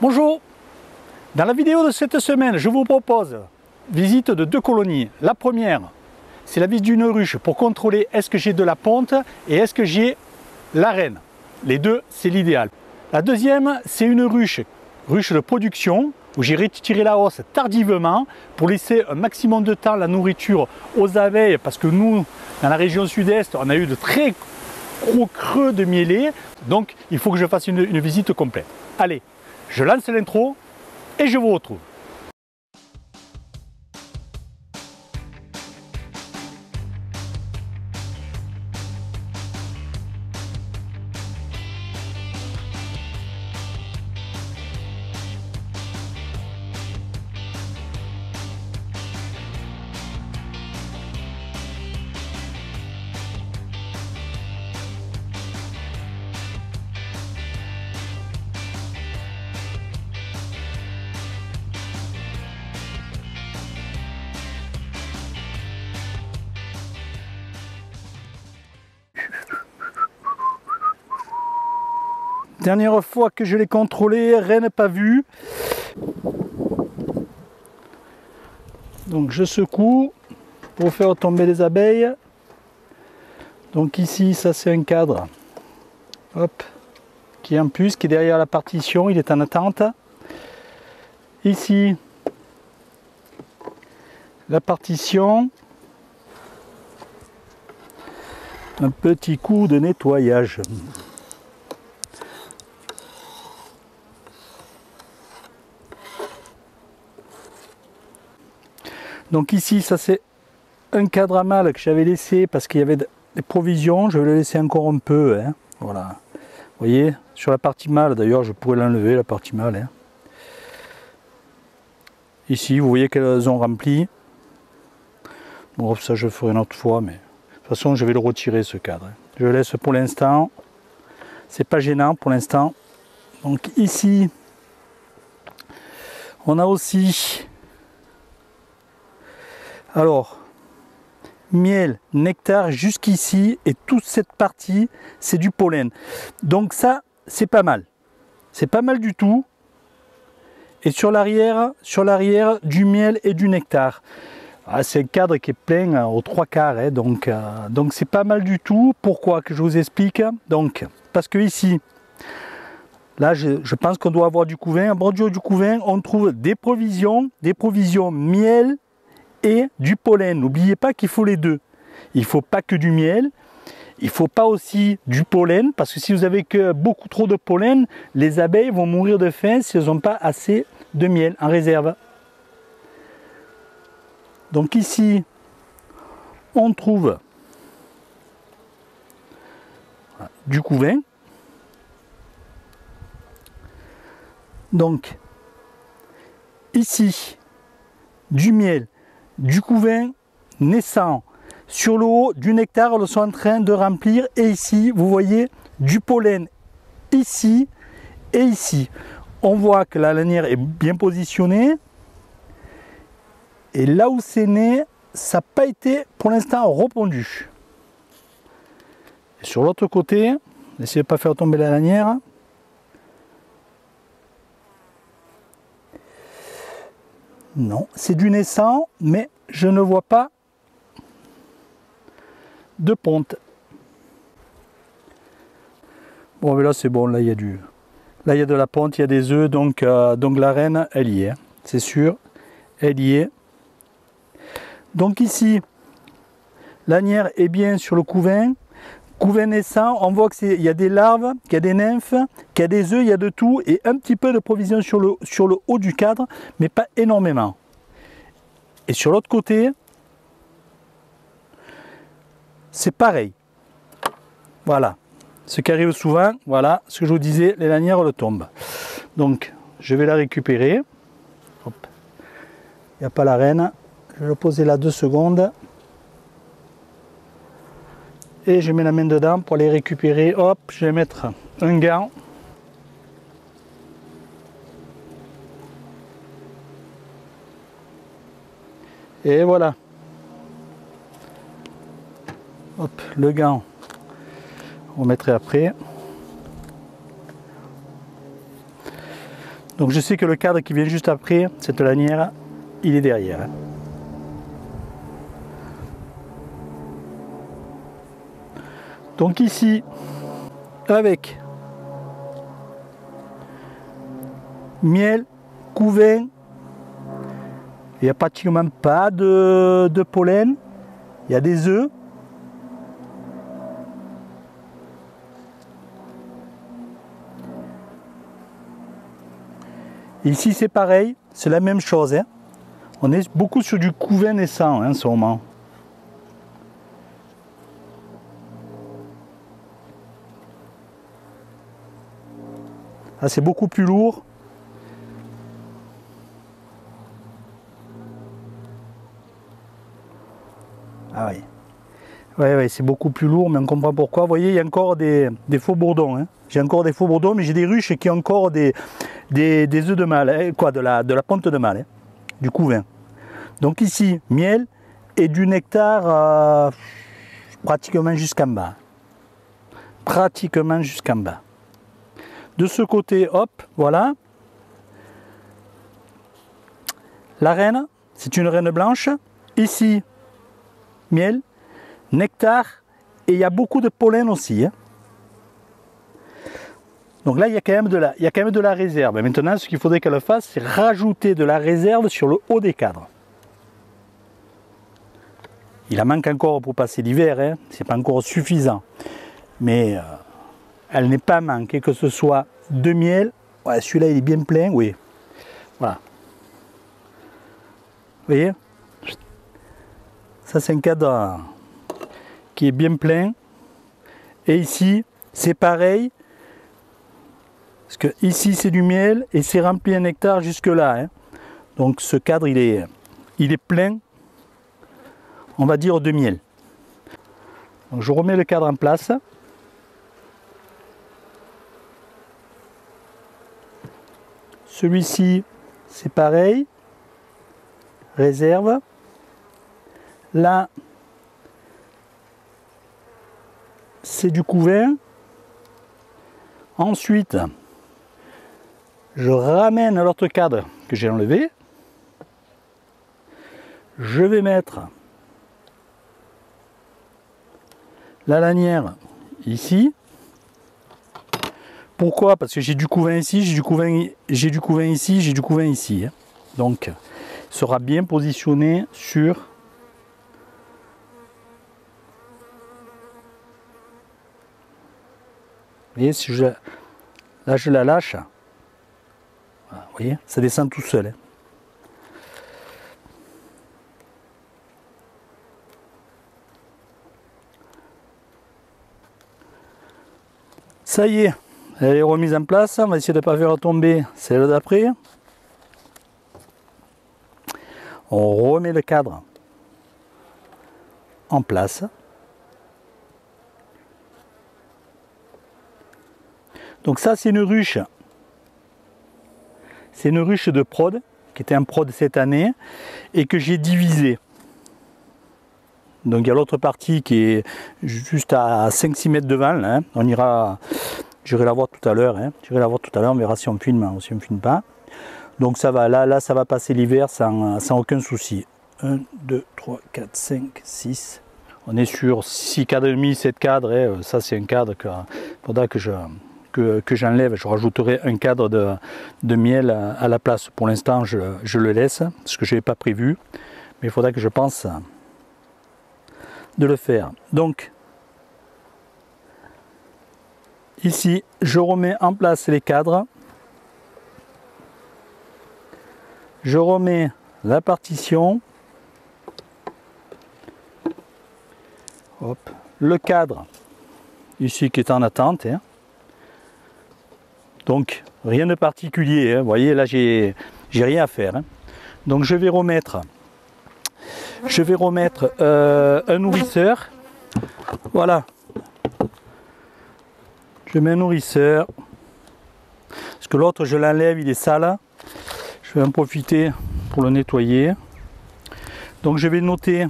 Bonjour, dans la vidéo de cette semaine, je vous propose visite de deux colonies. La première, c'est la visite d'une ruche pour contrôler est-ce que j'ai de la ponte et est-ce que j'ai la reine. Les deux, c'est l'idéal. La deuxième, c'est une ruche de production où j'ai retiré la hausse tardivement pour laisser un maximum de temps la nourriture aux abeilles parce que nous, dans la région sud-est, on a eu de très gros creux de mielés. Donc, il faut que je fasse une visite complète. Allez, je lance l'intro et je vous retrouve. Dernière fois que je l'ai contrôlé, reine pas vue. Donc je secoue pour faire tomber les abeilles. Donc ici, ça c'est un cadre. Hop, qui est en plus, qui est derrière la partition, il est en attente. Ici, la partition. Un petit coup de nettoyage. Donc ici, ça c'est un cadre à mâle que j'avais laissé parce qu'il y avait des provisions. Je vais le laisser encore un peu. Hein. Voilà. Vous voyez, sur la partie mâle, d'ailleurs, je pourrais l'enlever, la partie mâle. Hein. Ici, vous voyez qu'elles ont rempli. Bon, ça je ferai une autre fois, mais de toute façon, je vais le retirer ce cadre. Hein. Je le laisse pour l'instant. C'est pas gênant pour l'instant. Donc ici, on a aussi... Alors, miel, nectar jusqu'ici et toute cette partie, c'est du pollen. Donc ça, c'est pas mal. C'est pas mal du tout. Et sur l'arrière, du miel et du nectar. Ah, c'est un cadre qui est plein aux trois quarts. Hein, donc c'est pas mal du tout. Pourquoi? Que je vous explique. Donc, parce que ici, là, je pense qu'on doit avoir du couvain. En bordure du couvain, on trouve des provisions miel et du pollen. N'oubliez pas qu'il faut les deux. Il ne faut pas que du miel, il ne faut pas aussi du pollen, parce que si vous avez que beaucoup trop de pollen, les abeilles vont mourir de faim si elles n'ont pas assez de miel en réserve. Donc ici, on trouve du couvain. Donc ici, du miel, du couvain naissant. Sur le haut, du nectar, ils sont en train de remplir. Et ici, vous voyez du pollen ici et ici. On voit que la lanière est bien positionnée. Et là où c'est né, ça n'a pas été pour l'instant repondu. Et sur l'autre côté, n'essayez pas de faire tomber la lanière. Non, c'est du naissant, mais je ne vois pas de ponte. Bon, mais là c'est bon, là il y a de la ponte, il y a des œufs, donc la reine, elle y est, c'est sûr, elle y est. Donc ici, lanière est bien sur le couvain. Couvain naissant, on voit qu'il y a des larves, qu'il y a des nymphes, qu'il y a des œufs, il y a de tout, et un petit peu de provision sur le haut du cadre, mais pas énormément. Et sur l'autre côté, c'est pareil. Voilà. Ce qui arrive souvent, voilà, ce que je vous disais, les lanières le tombent. Donc, je vais la récupérer. Hop. Il n'y a pas la reine. Je vais le poser là 2 secondes. Et je mets la main dedans pour les récupérer. Hop, je vais mettre un gant. Et voilà. Hop, le gant, on mettrait après. Donc je sais que le cadre qui vient juste après, cette lanière, il est derrière. Donc ici, avec miel, couvain, il n'y a pratiquement pas de pollen, il y a des œufs. Ici c'est pareil, c'est la même chose. Hein. On est beaucoup sur du couvain naissant en ce moment. Ah, c'est beaucoup plus lourd. Ah oui. Ouais, c'est beaucoup plus lourd, mais on comprend pourquoi. Vous voyez, il y a encore des faux bourdons. Hein. J'ai encore des faux bourdons, mais j'ai des ruches qui ont encore des œufs de mâle, hein. Quoi, de la ponte de mâle, hein. Du couvain. Donc ici, miel et du nectar pratiquement jusqu'en bas. Pratiquement jusqu'en bas. De ce côté, hop, voilà. La reine, c'est une reine blanche. Ici, miel, nectar, et il y a beaucoup de pollen aussi. Hein. Donc là, il y a quand même de la réserve. Et maintenant, ce qu'il faudrait qu'elle fasse, c'est rajouter de la réserve sur le haut des cadres. Il en manque encore pour passer l'hiver, hein. C'est pas encore suffisant. Mais elle n'est pas manquée, que ce soit de miel. Ouais, celui-là, il est bien plein, oui. Voilà. Vous voyez? Ça, c'est un cadre qui est bien plein. Et ici, c'est pareil. Parce que ici, c'est du miel et c'est rempli un nectar jusque là. Hein. Donc, ce cadre, il est plein, on va dire, de miel. Donc, je remets le cadre en place. Celui-ci, c'est pareil. Réserve. Là, c'est du couvain. Ensuite, je ramène l'autre cadre que j'ai enlevé. Je vais mettre la lanière ici. Pourquoi? Parce que j'ai du couvain ici, j'ai du couvain ici, j'ai du couvain ici. Donc, il sera bien positionné sur... Vous voyez, si là je la lâche, voilà, vous voyez, ça descend tout seul. Hein. Ça y est, elle est remise en place. On va essayer de ne pas faire tomber celle d'après. On remet le cadre en place. Donc ça, c'est une ruche. C'est une ruche de prod, qui était un prod cette année, et que j'ai divisée. Donc il y a l'autre partie qui est juste à 5-6 mètres devant. Là, hein. J'irai la voir tout à l'heure. Hein. J'irai la voir tout à l'heure, on verra si on filme ou si on ne filme pas. Donc ça va, là ça va passer l'hiver sans aucun souci. 1, 2, 3, 4, 5, 6. On est sur 6 cadres et demi, 7 cadres. Et ça c'est un cadre qu'il faudra que j'enlève. Je rajouterai un cadre de miel à la place. Pour l'instant je le laisse, parce que je n'avais pas prévu. Mais il faudra que je pense de le faire. Donc ici je remets en place les cadres. Je remets la partition. Hop. Le cadre ici qui est en attente. Hein. Donc rien de particulier. Hein. Vous voyez là j'ai rien à faire. Hein. Donc je vais remettre un nourrisseur. Voilà. Je mets un nourrisseur. Parce que l'autre je l'enlève, il est sale. Je vais en profiter pour le nettoyer. Donc je vais noter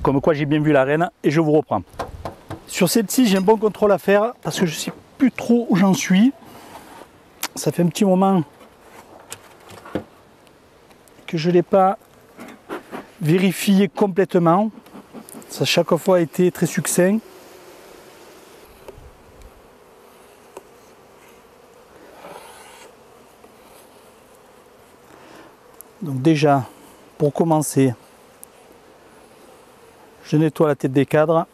comme quoi j'ai bien vu la reine et je vous reprends. Sur celle-ci, j'ai un bon contrôle à faire parce que je ne sais plus trop où j'en suis. Ça fait un petit moment que je ne l'ai pas vérifié complètement. Ça a chaque fois été très succinct. Donc déjà, pour commencer, je nettoie la tête des cadres.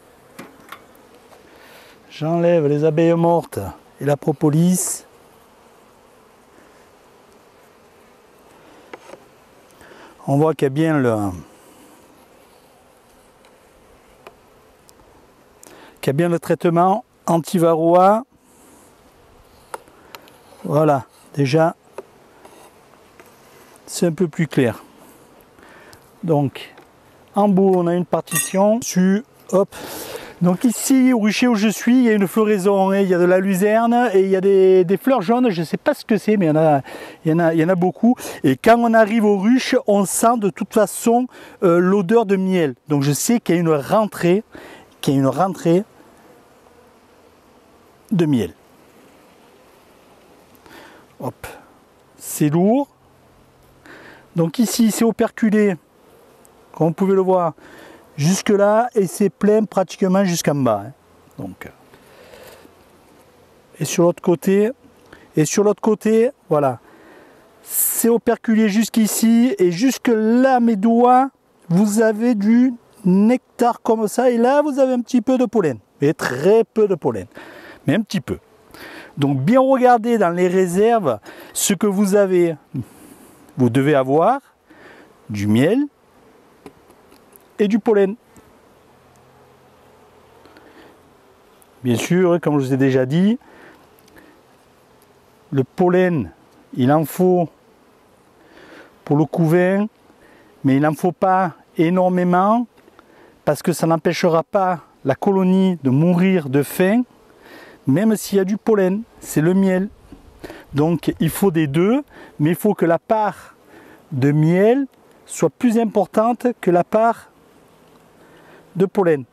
J'enlève les abeilles mortes et la propolis. On voit qu'il y a bien le traitement anti-varroa. Voilà, déjà c'est un peu plus clair. Donc en bout on a une partition dessus, hop. Donc ici au rucher où je suis, il y a une floraison, hein. Il y a de la luzerne et il y a des fleurs jaunes, je ne sais pas ce que c'est, mais il y en a beaucoup. Et quand on arrive aux ruches, on sent de toute façon l'odeur de miel. Donc je sais qu'il y a une rentrée, de miel. Hop, c'est lourd. Donc ici c'est operculé, comme vous pouvez le voir, jusque là, et c'est plein pratiquement jusqu'en bas. Hein. Donc, et sur l'autre côté, voilà, c'est operculé jusqu'ici, et jusque là, mes doigts, vous avez du nectar comme ça, et là vous avez un petit peu de pollen, mais très peu de pollen, mais un petit peu. Donc bien regarder dans les réserves ce que vous avez. Vous devez avoir du miel et du pollen. Bien sûr, comme je vous ai déjà dit, le pollen, il en faut pour le couvain, mais il n'en faut pas énormément parce que ça n'empêchera pas la colonie de mourir de faim, même s'il y a du pollen, c'est le miel. Donc il faut des deux, mais il faut que la part de miel soit plus importante que la part de pollen.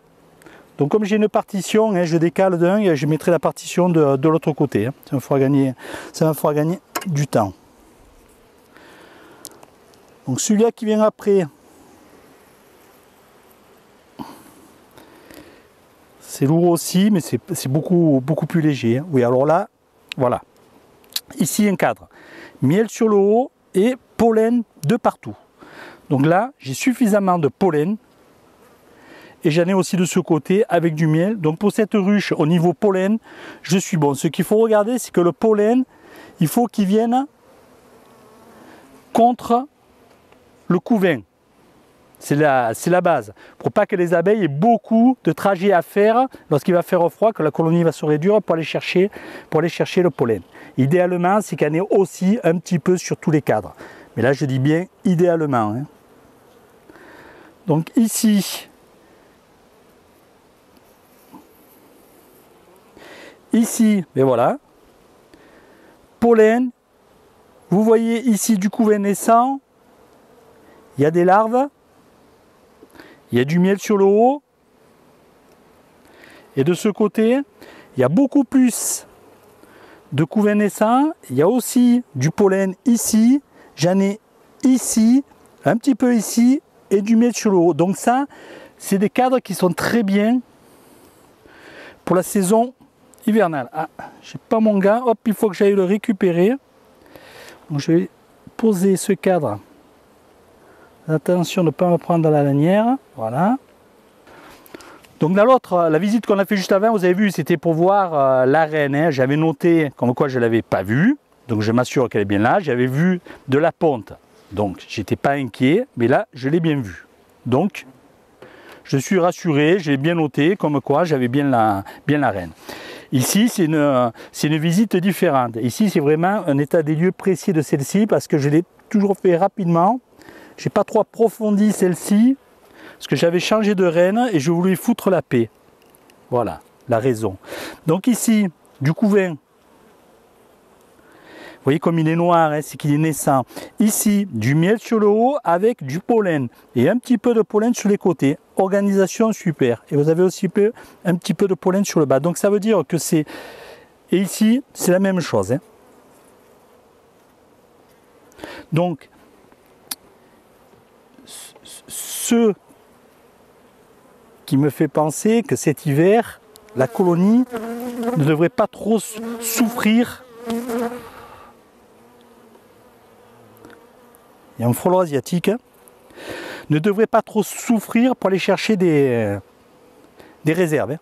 Donc comme j'ai une partition, hein, je décale d'un et je mettrai la partition de l'autre côté. Hein. Ça me fera gagner du temps. Donc celui-là qui vient après, c'est lourd aussi, mais c'est beaucoup plus léger. Hein. Oui, alors là, voilà. Ici un cadre, miel sur le haut et pollen de partout. Donc là, j'ai suffisamment de pollen et j'en ai aussi de ce côté avec du miel. Donc pour cette ruche, au niveau pollen, je suis bon. Ce qu'il faut regarder, c'est que le pollen, il faut qu'il vienne contre le couvain. C'est la base. Pour pas que les abeilles aient beaucoup de trajets à faire lorsqu'il va faire froid, que la colonie va se réduire pour aller chercher le pollen. Idéalement, c'est qu'il y en ait aussi un petit peu sur tous les cadres. Mais là, je dis bien idéalement. Hein. Donc ici, mais voilà, pollen. Vous voyez ici du couvain naissant, il y a des larves. Il y a du miel sur le haut. Et de ce côté, il y a beaucoup plus de couvain naissant. Il y a aussi du pollen ici. J'en ai ici, un petit peu ici, et du miel sur le haut. Donc ça, c'est des cadres qui sont très bien pour la saison hivernale. Ah, j'ai pas mon gars. Hop, il faut que j'aille le récupérer. Donc je vais poser ce cadre. Attention de ne pas me prendre dans la lanière, voilà. Donc la visite qu'on a fait juste avant, vous avez vu, c'était pour voir la reine. Hein. J'avais noté comme quoi je ne l'avais pas vue, donc je m'assure qu'elle est bien là. J'avais vu de la ponte, donc j'étais pas inquiet, mais là je l'ai bien vue. Donc je suis rassuré, j'ai bien noté comme quoi j'avais bien la reine. Ici, c'est une visite différente. Ici, c'est vraiment un état des lieux précis de celle-ci parce que je l'ai toujours fait rapidement. Je n'ai pas trop approfondi celle-ci, parce que j'avais changé de reine et je voulais foutre la paix. Voilà, la raison. Donc ici, du couvain. Vous voyez comme il est noir, hein, c'est qu'il est naissant. Ici, du miel sur le haut avec du pollen. Et un petit peu de pollen sur les côtés. Organisation super. Et vous avez aussi un petit peu de pollen sur le bas. Donc ça veut dire que c'est... Et ici, c'est la même chose. Hein. Donc, ce qui me fait penser que cet hiver, la colonie ne devrait pas trop souffrir. Il y a un frelon asiatique, ne devrait pas trop souffrir pour aller chercher des réserves.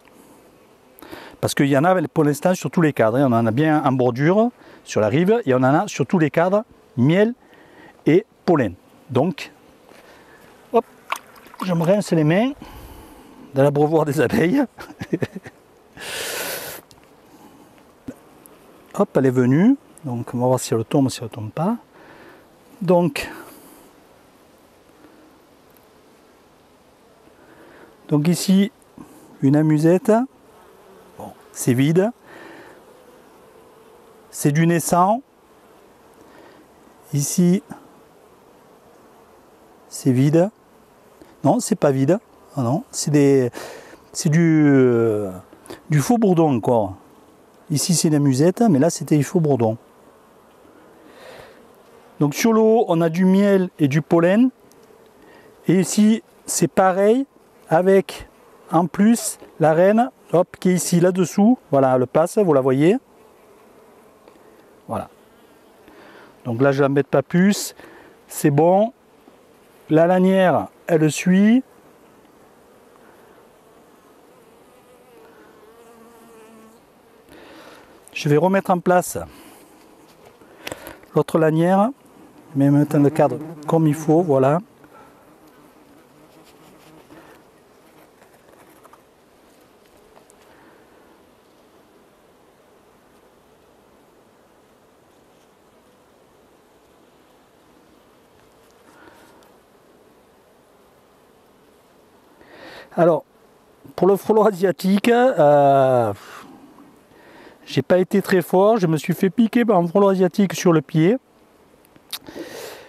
Parce qu'il y en a pour l'instant sur tous les cadres. On en a bien en bordure, sur la rive, et on en a sur tous les cadres, miel et pollen. Donc, hop, je me rince les mains dans l'abreuvoir des abeilles. Hop, elle est venue. Donc, on va voir si elle tombe, si elle ne tombe pas. Donc ici, une amusette. Bon, c'est vide. C'est du naissant. Ici, c'est vide. Non, c'est pas vide. Oh non, c'est du faux bourdon encore. Ici, c'est une amusette, mais là, c'était du faux bourdon. Donc sur le haut, on a du miel et du pollen. Et ici, c'est pareil, avec en plus la reine, hop, qui est ici, là-dessous. Voilà, elle passe, vous la voyez. Voilà. Donc là, je ne l'embête pas plus. C'est bon. La lanière, elle suit. Je vais remettre en place l'autre lanière. Mais maintenant le cadre comme il faut, voilà. Alors, pour le frelon asiatique, j'ai pas été très fort, je me suis fait piquer par un frelon asiatique sur le pied.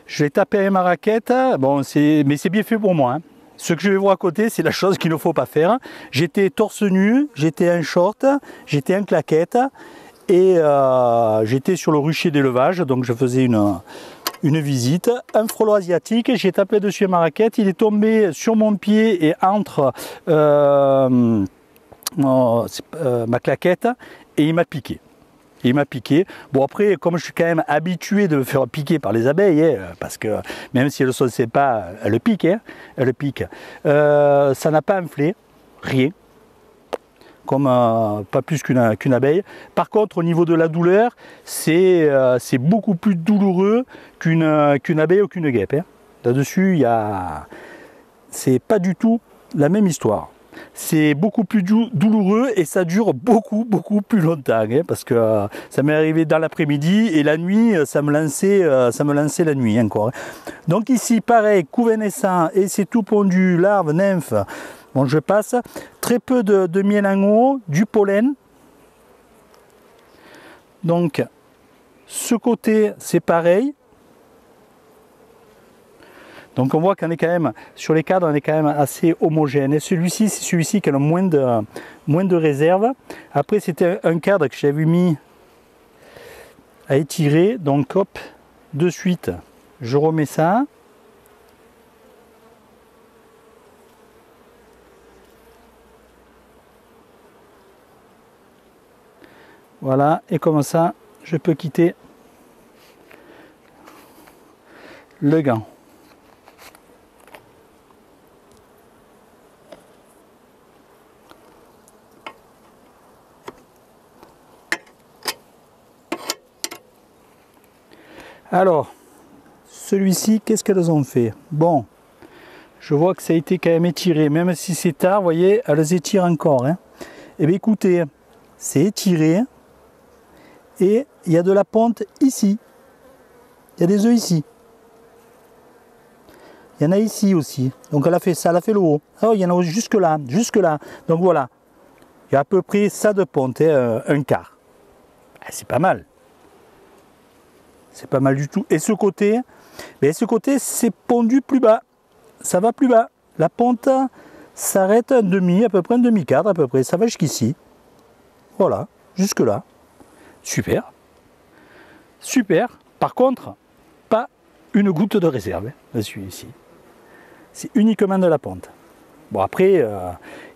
Je l'ai tapé avec ma raquette, bon, mais c'est bien fait pour moi. Hein. Ce que je vais voir à côté, c'est la chose qu'il ne faut pas faire. J'étais torse nu, j'étais en short, j'étais en claquette et j'étais sur le rucher d'élevage, donc je faisais une visite. Un frelon asiatique, j'ai tapé dessus ma raquette, il est tombé sur mon pied et entre ma claquette et il m'a piqué. Il m'a piqué. Bon après, comme je suis quand même habitué de me faire piquer par les abeilles, hein, parce que même si elles ne sait pas, elles piquent. Hein, elles piquent. Ça n'a pas enflé, rien. Comme pas plus qu'une abeille. Par contre, au niveau de la douleur, c'est beaucoup plus douloureux qu'une abeille ou qu'une guêpe. Hein. Là-dessus, c'est pas du tout la même histoire. C'est beaucoup plus douloureux et ça dure beaucoup plus longtemps hein, parce que ça m'est arrivé dans l'après-midi et la nuit ça me lançait la nuit encore. Hein. Donc ici pareil, couve naissant et c'est tout pondu, larve, nymphe. Bon je passe, très peu de miel en haut, du pollen. Donc ce côté c'est pareil. Donc on voit qu'on est quand même, sur les cadres, on est quand même assez homogène. Et celui-ci, c'est celui-ci qui a le moins de réserve. Après, c'était un cadre que j'avais mis à étirer. Donc hop, de suite, je remets ça. Voilà, et comme ça, je peux quitter le gant. Alors, celui-ci, qu'est-ce qu'elles ont fait? Bon, je vois que ça a été quand même étiré, même si c'est tard, vous voyez, elles étirent encore. Hein. Eh bien écoutez, c'est étiré et il y a de la ponte ici. Il y a des œufs ici. Il y en a ici aussi. Donc elle a fait ça, elle a fait le haut. Alors il y en a jusque là, jusque là. Donc voilà, il y a à peu près ça de ponte, hein, un quart. C'est pas mal. C'est pas mal du tout. Et ce côté, c'est pondu plus bas. Ça va plus bas. La ponte s'arrête un demi, à peu près un demi-cadre, à peu près. Ça va jusqu'ici. Voilà, jusque là. Super. Super. Par contre, pas une goutte de réserve, hein, celui-ci. C'est uniquement de la ponte. Bon après,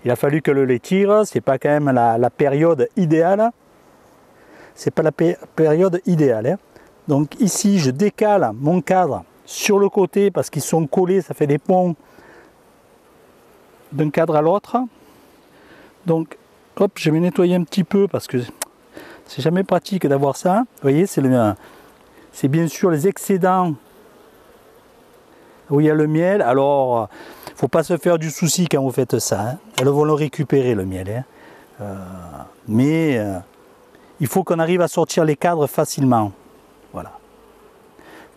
il a fallu que le lait tire, c'est pas quand même la période idéale. C'est pas la période idéale. Hein. Donc ici, je décale mon cadre sur le côté parce qu'ils sont collés, ça fait des ponts d'un cadre à l'autre. Donc, hop, je vais nettoyer un petit peu parce que c'est jamais pratique d'avoir ça. Vous voyez, c'est bien sûr les excédents où il y a le miel. Alors, il ne faut pas se faire du souci quand vous faites ça. Hein. Elles vont le récupérer, le miel. Hein. Mais il faut qu'on arrive à sortir les cadres facilement. Voilà.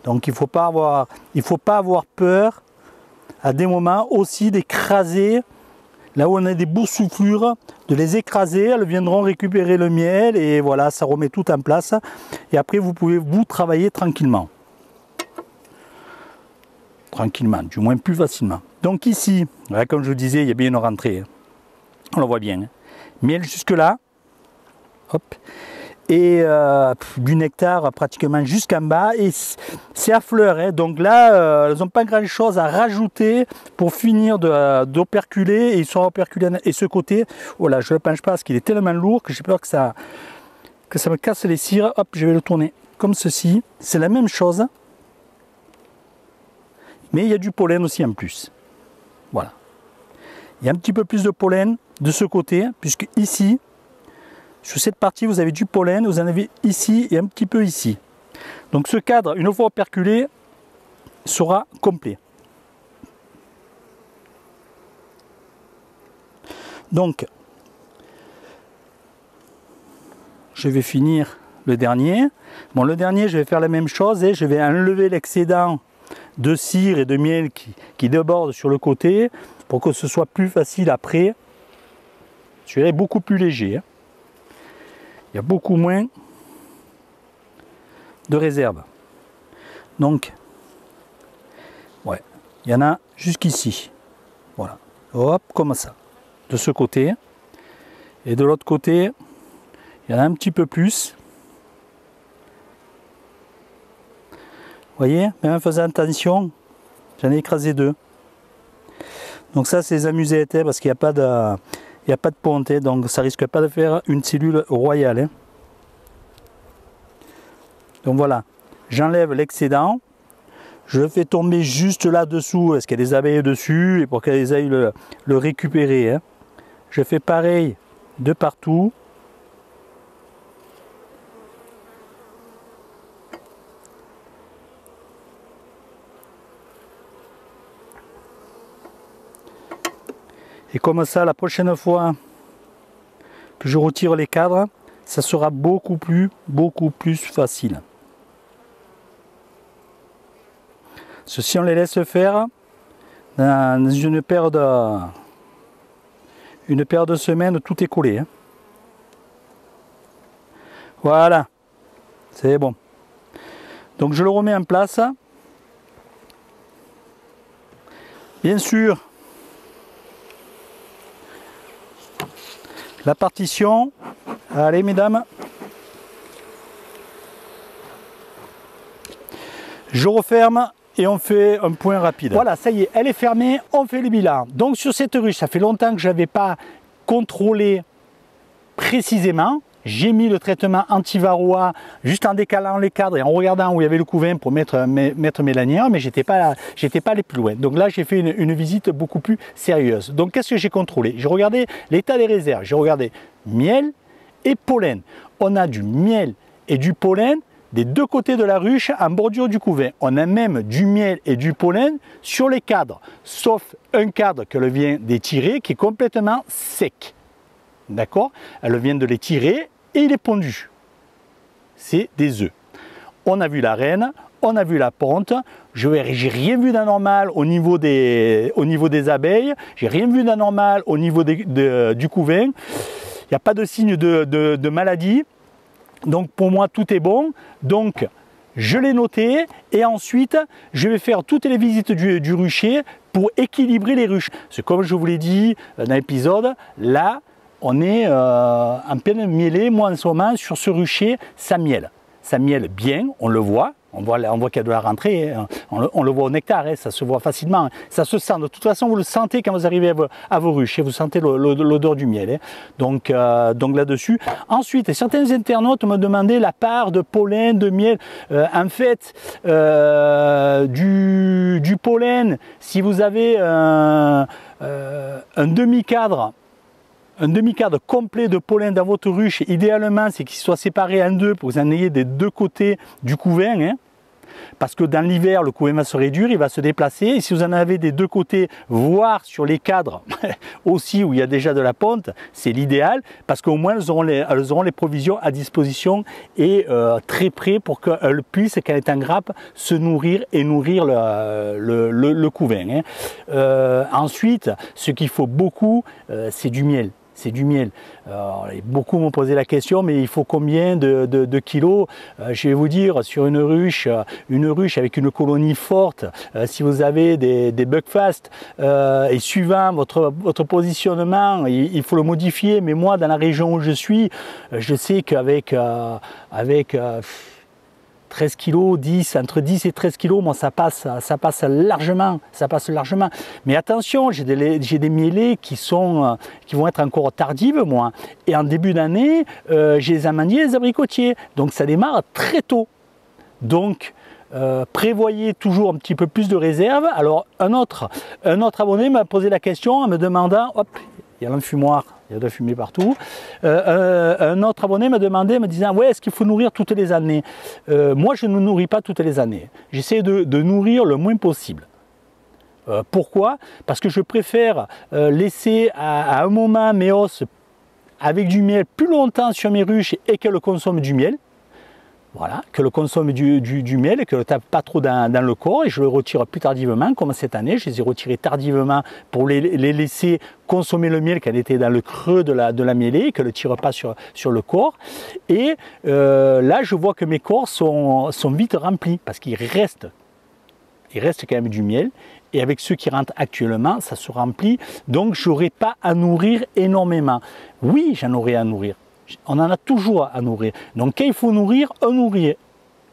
Donc, il ne faut pas avoir peur à des moments aussi d'écraser. Là où on a des boursouflures, de les écraser, elles viendront récupérer le miel et voilà, ça remet tout en place. Et après, vous pouvez vous travailler tranquillement. Tranquillement, du moins plus facilement. Donc ici, voilà, comme je vous disais, il y a bien une rentrée. On le voit bien. Hein. Miel jusque là. Hop. Et du nectar pratiquement jusqu'en bas. Et c'est à fleurs. Hein. Donc là, elles n'ont pas grand chose à rajouter pour finir d'operculer. Et ils sont operculés. Et ce côté, voilà, je ne le penche pas parce qu'il est tellement lourd que j'ai peur que ça me casse les cires. Hop, je vais le tourner comme ceci. C'est la même chose. Mais il y a du pollen aussi en plus. Voilà. Il y a un petit peu plus de pollen de ce côté, puisque ici, sur cette partie, vous avez du pollen, vous en avez ici et un petit peu ici. Donc ce cadre, une fois operculé, sera complet. Donc, je vais finir le dernier. Bon, le dernier, je vais faire la même chose et je vais enlever l'excédent de cire et de miel qui déborde sur le côté pour que ce soit plus facile après. Je serai beaucoup plus léger. Hein. Il y a beaucoup moins de réserve. Donc, ouais, il y en a jusqu'ici. Voilà. Hop, comme ça. De ce côté. Et de l'autre côté, il y en a un petit peu plus. Vous voyez, même en faisant attention, j'en ai écrasé 2. Donc ça, c'est les amusettes, hein, parce qu'il n'y a pas de ponte, hein, donc ça risque pas de faire une cellule royale. Hein. Donc voilà, j'enlève l'excédent, je le fais tomber juste là-dessous, parce qu'il y a des abeilles dessus, et pour qu'elles aillent le récupérer. Hein. Je fais pareil de partout. Et comme ça, la prochaine fois que je retire les cadres, ça sera beaucoup plus facile. Si on les laisse faire, dans une paire de semaines, tout est collé. Hein. Voilà, c'est bon. Donc je le remets en place. Bien sûr, la partition, allez mesdames, je referme et on fait un point rapide. Voilà, ça y est, elle est fermée, on fait le bilan. Donc sur cette ruche, ça fait longtemps que je n'avais pas contrôlé précisément. J'ai mis le traitement anti-varroa juste en décalant les cadres et en regardant où il y avait le couvain pour mettre mes lanières, mais j'étais pas allé plus loin. Donc là, j'ai fait une visite beaucoup plus sérieuse. Donc qu'est-ce que j'ai contrôlé? J'ai regardé l'état des réserves, j'ai regardé miel et pollen. On a du miel et du pollen des deux côtés de la ruche en bordure du couvain. On a même du miel et du pollen sur les cadres, sauf un cadre qu'elle vient d'étirer qui est complètement sec. D'accord? Elle vient de les tirer et il est pondu. C'est des œufs. On a vu la reine, on a vu la ponte. J'ai rien vu d'anormal au niveau des abeilles. J'ai rien vu d'anormal au niveau du couvain. Il n'y a pas de signe de maladie. Donc pour moi tout est bon. Donc je l'ai noté et ensuite je vais faire toutes les visites du rucher pour équilibrer les ruches. C'est comme je vous l'ai dit dans l'épisode, là on est en pleine mielée, moi en ce moment sur ce rucher, ça miele. Ça miele bien, on le voit, On voit qu'il y a de la rentrée, hein. On le voit au nectar, hein, ça se voit facilement. Hein. Ça se sent, de toute façon, vous le sentez quand vous arrivez à vos ruches, et vous sentez l'odeur du miel. Hein. Donc là-dessus. Ensuite, certains internautes me demandaient la part de pollen, de miel. En fait, du pollen, si vous avez un demi-cadre, complet de pollen dans votre ruche, idéalement c'est qu'il soit séparé en deux pour que vous en ayez des deux côtés du couvain, hein, parce que dans l'hiver le couvain va se réduire, il va se déplacer, et si vous en avez des deux côtés, voire sur les cadres aussi où il y a déjà de la ponte, c'est l'idéal, parce qu'au moins elles auront les provisions à disposition et très près pour qu'elles puissent, quand elles est en grappe, se nourrir et nourrir le couvain. Hein. Ensuite, ce qu'il faut beaucoup, c'est du miel. C'est du miel. Beaucoup m'ont posé la question, mais il faut combien de kilos? Je vais vous dire, sur une ruche avec une colonie forte, si vous avez des buckfast, et suivant votre positionnement, il faut le modifier. Mais moi, dans la région où je suis, je sais qu'avec 13 kg, entre 10 et 13 kg, moi ça passe largement, Mais attention, j'ai des mielées qui vont être encore tardives, moi. Et en début d'année, j'ai les amandiers et les abricotiers. Donc ça démarre très tôt. Donc, prévoyez toujours un petit peu plus de réserve. Alors, un autre abonné m'a posé la question en me demandant, hop, il y a l'enfumoir. Il y a de la fumée partout. Un autre abonné m'a demandé, me disant, ouais, est-ce qu'il faut nourrir toutes les années? Moi, je ne nourris pas toutes les années. J'essaie de nourrir le moins possible. Pourquoi? Parce que je préfère laisser à un moment mes os avec du miel plus longtemps sur mes ruches et qu'elles consomment du miel. Voilà, que le consomme du miel et que le tape pas trop dans le corps, et je le retire plus tardivement, comme cette année, je les ai retirés tardivement pour les laisser consommer le miel quand elle était dans le creux de la mêlée et qu'elle ne tire pas sur le corps. Et là, je vois que mes corps sont vite remplis parce qu'il reste quand même du miel. Et avec ceux qui rentrent actuellement, ça se remplit. Donc, je n'aurai pas à nourrir énormément. Oui, j'en aurai à nourrir. On en a toujours à nourrir. Donc quand il faut nourrir, on nourrit.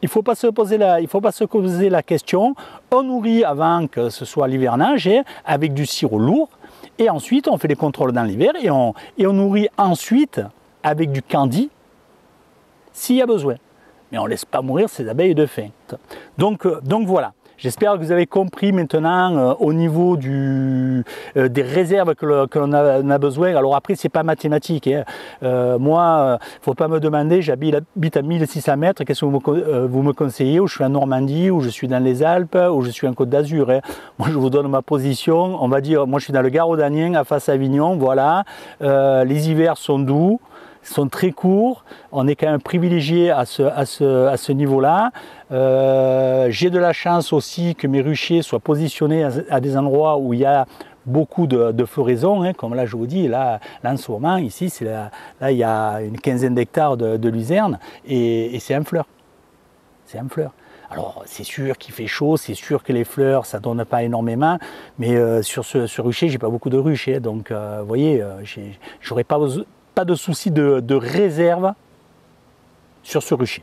Il ne faut pas se poser la question. On nourrit avant que ce soit l'hivernage avec du sirop lourd. Et ensuite, on fait les contrôles dans l'hiver et on nourrit ensuite avec du candy s'il y a besoin. Mais on ne laisse pas mourir ces abeilles de faim. Donc voilà. J'espère que vous avez compris maintenant au niveau des réserves que l'on a besoin. Alors après, c'est pas mathématique. Hein. Moi, il ne faut pas me demander, j'habite à 1600 mètres, qu'est-ce que vous me conseillez? Où je suis en Normandie, où je suis dans les Alpes, où je suis en Côte d'Azur. Hein. Moi, je vous donne ma position. On va dire, moi, je suis dans le Gard-Audanien, à face à Avignon. Voilà. Les hivers sont doux, sont très courts, on est quand même privilégié à ce niveau-là. J'ai de la chance aussi que mes ruchers soient positionnés à des endroits où il y a beaucoup de floraison, hein, comme là je vous dis, là en ce moment, ici, là il y a une quinzaine d'hectares de luzerne et c'est en fleurs. C'est en fleurs. Alors c'est sûr qu'il fait chaud, c'est sûr que les fleurs ça donne pas énormément, mais sur ce rucher, j'ai pas beaucoup de ruches, hein, donc vous voyez, j'aurais pas de souci de réserve sur ce rucher.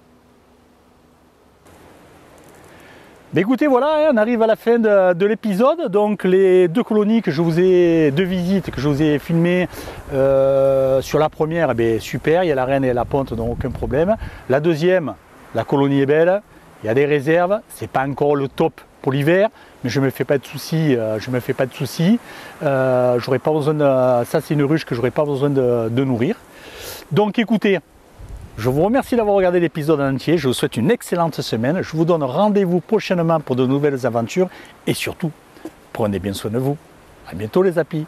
Mais écoutez, voilà, on arrive à la fin de l'épisode. Donc les deux colonies deux visites que je vous ai filmées, sur la première, eh bien, super, il y a la reine et la ponte, donc aucun problème. La deuxième, la colonie est belle, il y a des réserves, c'est pas encore le top pour l'hiver, mais je ne me fais pas de soucis, j'aurais pas besoin ça c'est une ruche que j'aurais pas besoin de nourrir. Donc écoutez, je vous remercie d'avoir regardé l'épisode en entier, je vous souhaite une excellente semaine, je vous donne rendez-vous prochainement pour de nouvelles aventures et surtout, prenez bien soin de vous. À bientôt les apis.